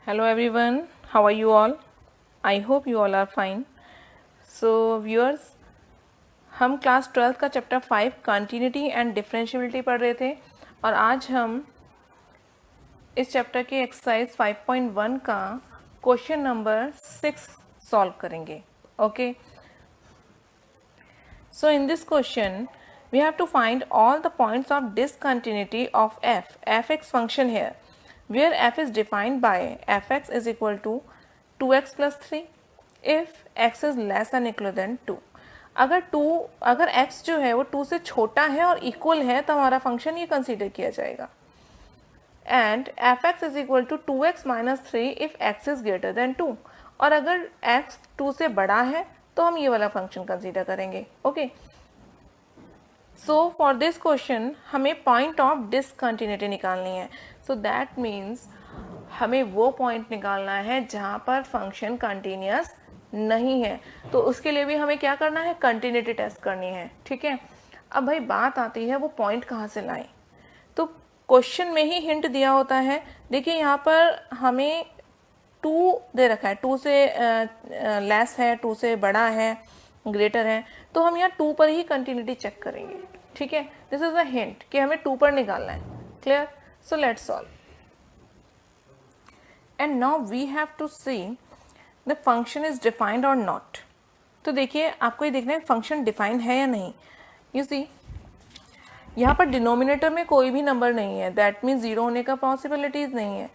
Hello everyone, how are you all? I hope you all are fine. So viewers, हम class 12th का chapter 5 continuity and differentiability पढ़ रहे थे और आज हम इस चैप्टर के एक्सरसाइज 5.1 का क्वेश्चन नंबर 6 सॉल्व करेंगे. Okay, so in this question we have to find all the points of discontinuity of fx function here, where f is defined by fx is equal to 2x plus 3 if x is less than equal than 2. अगर x जो है वो 2 से छोटा है और equal है तो हमारा फंक्शन ये कंसीडर किया जाएगा. And fx is equal to 2x minus 3 if x is greater than 2. और अगर x 2 से बड़ा है तो हम ये वाला फंक्शन कंसीडर करेंगे. Okay, so for this question हमें पॉइंट ऑफ डिसकंटिन्यूटी निकालनी है. सो दैट मीन्स हमें वो पॉइंट निकालना है जहाँ पर फंक्शन कंटिन्यूअस नहीं है. तो उसके लिए भी हमें क्या करना है, कंटिन्यूटी टेस्ट करनी है. ठीक है, अब भाई बात आती है वो पॉइंट कहाँ से लाएं. तो क्वेश्चन में ही हिंट दिया होता है. देखिए यहाँ पर हमें 2 दे रखा है, 2 से लेस है, 2 से बड़ा है, ग्रेटर है, तो हम यहाँ 2 पर ही कंटिन्यूटी चेक करेंगे. ठीक है, दिस इज अ हिंट कि हमें 2 पर निकालना है. Clear? So let's solve. And now we have to see the function is defined or not. तो देखिए आपको ये देखना है फंक्शन डिफाइंड है या नहीं. यू सी यहाँ पर डिनोमिनेटर में कोई भी नंबर नहीं है, दैट मीन्स 0 होने का पॉसिबिलिटीज नहीं है.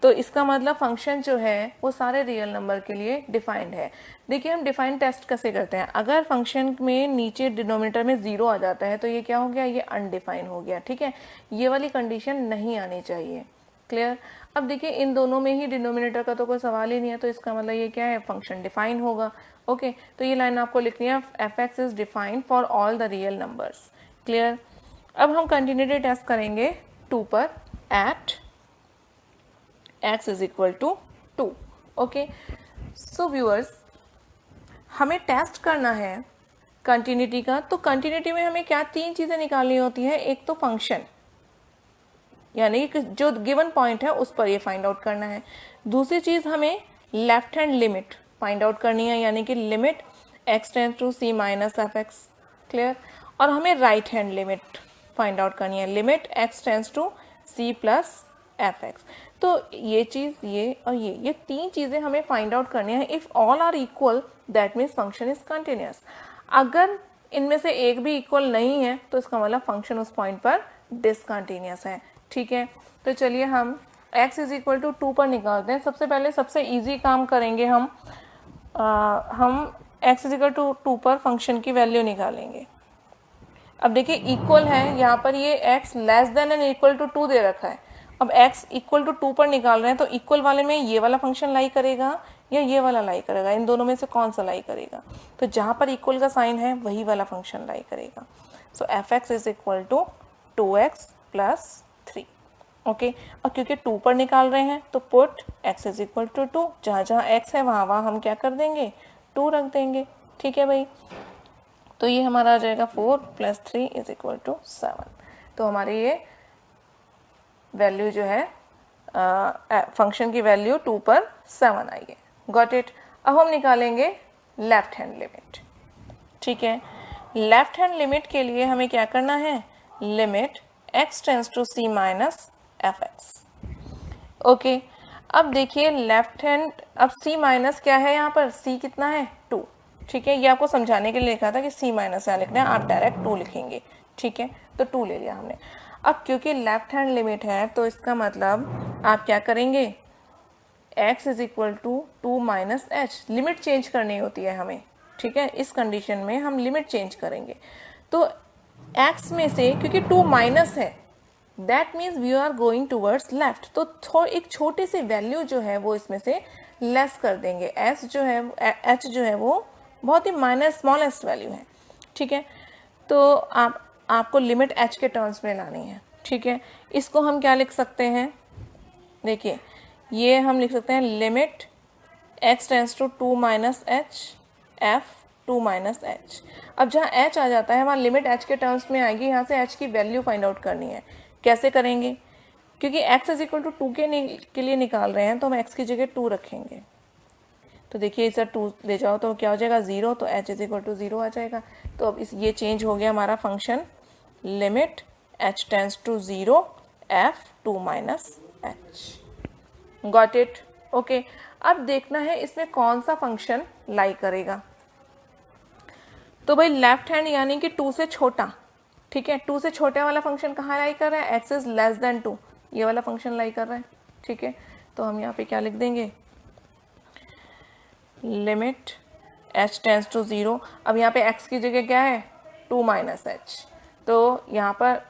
तो इसका मतलब फंक्शन जो है वो सारे रियल नंबर के लिए डिफाइंड है. देखिए हम डिफाइंड टेस्ट कैसे करते हैं. अगर फंक्शन में नीचे डिनोमिनेटर में 0 आ जाता है तो ये क्या हो गया, ये अनडिफाइंड हो गया. ठीक है, ये वाली कंडीशन नहीं आनी चाहिए. क्लियर? अब देखिए इन दोनों में ही डिनोमिनेटर का तो कोई सवाल ही नहीं है, तो इसका मतलब ये क्या है, फंक्शन डिफाइन होगा. ओके, तो ये लाइन आपको लिखनी है, F x is defined for all the real numbers. Clear? अब हम कंटिन्यूटी टेस्ट करेंगे 2 पर at x is equal to 2. Okay, so viewers हमें टेस्ट करना है कंटिन्यूटी का. तो कंटिन्यूटी में हमें क्या 3 चीज़ें निकालनी होती है. एक तो फंक्शन, यानी कि जो गिवन पॉइंट है उस पर ये फाइंड आउट करना है. दूसरी चीज़ हमें left hand limit find out करनी है, यानी कि limit x tends to c minus F X. Clear? और हमें right hand limit find out करनी है, limit x tends to c plus F X. तो ये चीज़, ये और ये 3 चीज़ें हमें फाइंड आउट करनी है. If all are equal that means function is continuous. अगर इनमें से एक भी इक्वल नहीं है तो इसका मतलब फंक्शन उस पॉइंट पर डिसकंटिन्यूअस है. ठीक है, तो चलिए हम x इज इक्वल टू 2 पर निकालते हैं. सबसे पहले सबसे इजी काम करेंगे हम x इज इक्वल टू 2 पर फंक्शन की वैल्यू निकालेंगे. अब देखिए इक्वल है, यहाँ पर ये x less than and equal to 2 दे रखा है. अब x इक्वल टू 2 पर निकाल रहे हैं, तो इक्वल वाले में ये वाला फंक्शन लाई करेगा या ये वाला लाई करेगा, इन दोनों में से कौन सा लाई करेगा. तो जहाँ पर इक्वल का साइन है वही वाला फंक्शन लाई करेगा. So f x is equal to 2x plus 3. Okay, और क्योंकि 2 पर निकाल रहे हैं तो put x is equal to 2. जहाँ जहाँ x है वहाँ हम क्या कर देंगे, 2 रख देंगे. ठीक है भाई, तो ये हमारा आ जाएगा 4 प्लस 3 इज इक्वल टू 7. तो हमारी ये वैल्यू जो है फंक्शन की वैल्यू 2 पर 7 आई है. Got it? अब हम निकालेंगे लेफ्ट हैंड लिमिट. ठीक है, लेफ्ट हैंड लिमिट के लिए हमें क्या करना है, limit x tends to c minus F X. Okay, अब देखिए लेफ्ट हैंड, अब c माइनस क्या है, यहाँ पर c कितना है, 2. ठीक है, ये आपको समझाने के लिए लिखा था कि c माइनस यहाँ लिखना है, आप डायरेक्ट 2 लिखेंगे. ठीक है, तो 2 ले लिया हमने. अब क्योंकि लेफ्ट हैंड लिमिट है तो इसका मतलब आप क्या करेंगे, x is equal to 2 minus H. Limit change करनी होती है हमें. ठीक है, इस कंडीशन में हम लिमिट चेंज करेंगे. तो x में से क्योंकि 2 माइनस है that means we are going towards left, तो एक छोटे से वैल्यू जो है वो इसमें से लेस कर देंगे. h जो है वो बहुत ही माइनस स्मॉलेस्ट वैल्यू है. ठीक है, तो आपको लिमिट h के टर्म्स में लानी है. ठीक है, इसको हम क्या लिख सकते हैं, देखिए ये हम लिख सकते हैं limit x tends to 2 minus H F 2 minus H. अब जहाँ h आ जाता है वहाँ लिमिट h के टर्म्स में आएगी, यहाँ से h की वैल्यू फाइंड आउट करनी है. कैसे करेंगे, क्योंकि x इज इक्वल टू 2 के लिए निकाल रहे हैं तो हम x की जगह 2 रखेंगे। तो देखिए इसे 2 ले जाओ तो क्या हो जाएगा 0, तो h इज इक्वल टू 0 आ जाएगा। तो अब ये चेंज हो गया हमारा function, limit h tends to 0 f 2 minus h। Got it? Okay. अब देखना है इसमें कौन सा फंक्शन लाई करेगा। तो भाई लेफ्ट हैंड यानी कि 2 से छोटा, ठीक है, 2 से छोटे वाला फंक्शन कहाँ लाई कर रहा है, x इज लेस देन 2, ये वाला फंक्शन लाई कर रहा है, ठीक है। तो हम यहाँ पे क्या लिख देंगे, लिमिट h टेंड्स टू 0। अब यहाँ पे x की जगह क्या है 2 माइनस h, तो यहाँ पर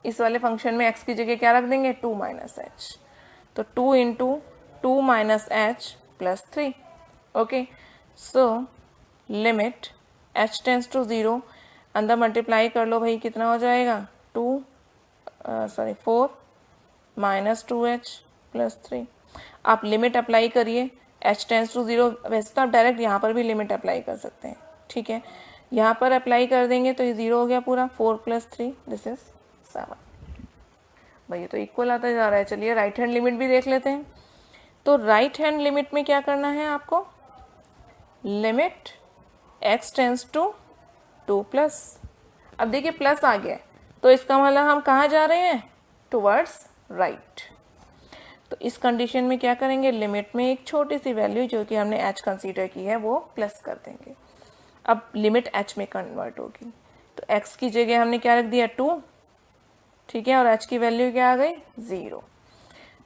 इस वाले फंक्शन में x की जगह क्या रख देंगे 2 माइनस h, तो 2 into 2 minus h plus 3। Okay, so limit h tends to 0, अंदर मल्टीप्लाई कर लो भाई, कितना हो जाएगा 4 माइनस 2h प्लस 3। आप लिमिट अप्लाई करिए, h टेंड्स टू 0, वैसे तो आप डायरेक्ट यहाँ पर भी लिमिट अप्लाई कर सकते हैं, ठीक है। यहाँ पर अप्लाई कर देंगे तो ये 0 हो गया पूरा, 4 प्लस 3 दिस इज 7। भाई ये तो इक्वल आता जा रहा है। चलिए राइट हैंड लिमिट भी देख लेते हैं। तो राइट हैंड लिमिट में क्या करना है आपको, limit x tends to 2 plus. अब देखिए प्लस आ गया तो इसका मतलब हम कहाँ जा रहे हैं, टुवर्ड्स राइट। तो इस कंडीशन में क्या करेंगे, लिमिट में एक छोटी सी वैल्यू जो कि हमने h कंसीडर की है वो प्लस कर देंगे। अब लिमिट h में कन्वर्ट होगी, तो x की जगह हमने क्या रख दिया 2, ठीक है, और h की वैल्यू क्या आ गई 0।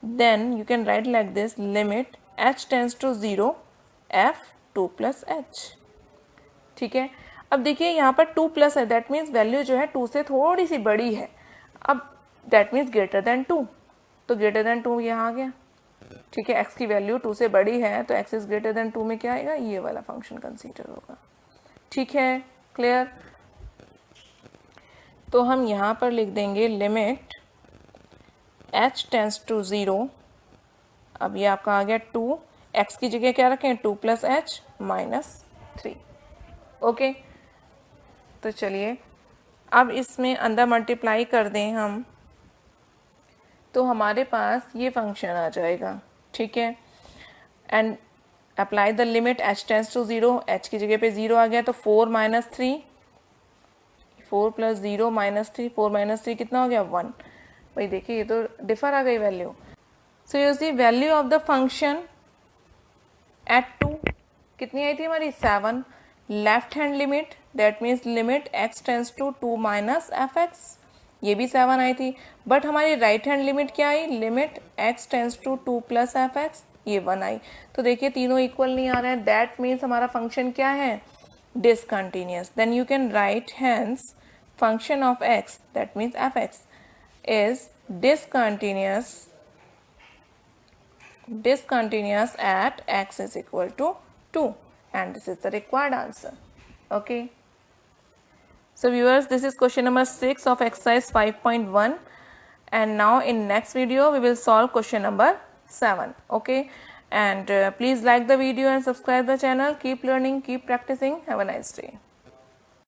Then you can write like this, limit h tends to 0 f 2 plus h, ठीक है। अब देखिए यहाँ पर 2 प्लस है, दैट मीन्स वैल्यू जो है 2 से थोड़ी सी बड़ी है। अब दैट मीन्स ग्रेटर देन 2, तो ग्रेटर देन 2 यहाँ आ गया, ठीक है। x की वैल्यू 2 से बड़ी है तो x इज ग्रेटर देन 2 में क्या आएगा, ये वाला फंक्शन कंसीडर होगा, ठीक है, क्लियर। तो हम यहाँ पर लिख देंगे लिमिट h टेंड्स टू 0, अब ये आपका आ गया 2, x की जगह क्या रखें 2 प्लस h माइनस 3। ओके, तो चलिए अब इसमें अंदर मल्टीप्लाई कर दें हम, तो हमारे पास ये फंक्शन आ जाएगा, ठीक है। And apply the limit h tends to 0, h की जगह पे 0 आ गया तो 4 माइनस 3, 4 प्लस 0 माइनस 3, 4 माइनस 3 कितना हो गया 1। भाई देखिए ये तो डिफर आ गई value. So you see value of the function at 2 कितनी आई थी हमारी 7। Left hand limit that means limit x tends to 2 minus fx, ये भी 7 आई थी। बट हमारी राइट हैंड लिमिट क्या आई, limit x tends to 2 plus fx, ये 1 आई। तो देखिए तीनों इक्वल नहीं आ रहे हैं, दैट मीन्स हमारा फंक्शन क्या है, discontinuous. Then you can write hence function of x that means fx is discontinuous at x is equal to 2, and this is the required answer. Okay, so viewers, this is question number 6 of exercise 5.1, and now in next video we will solve question number 7. Okay, and please like the video and subscribe the channel. Keep learning, keep practicing. Have a nice day.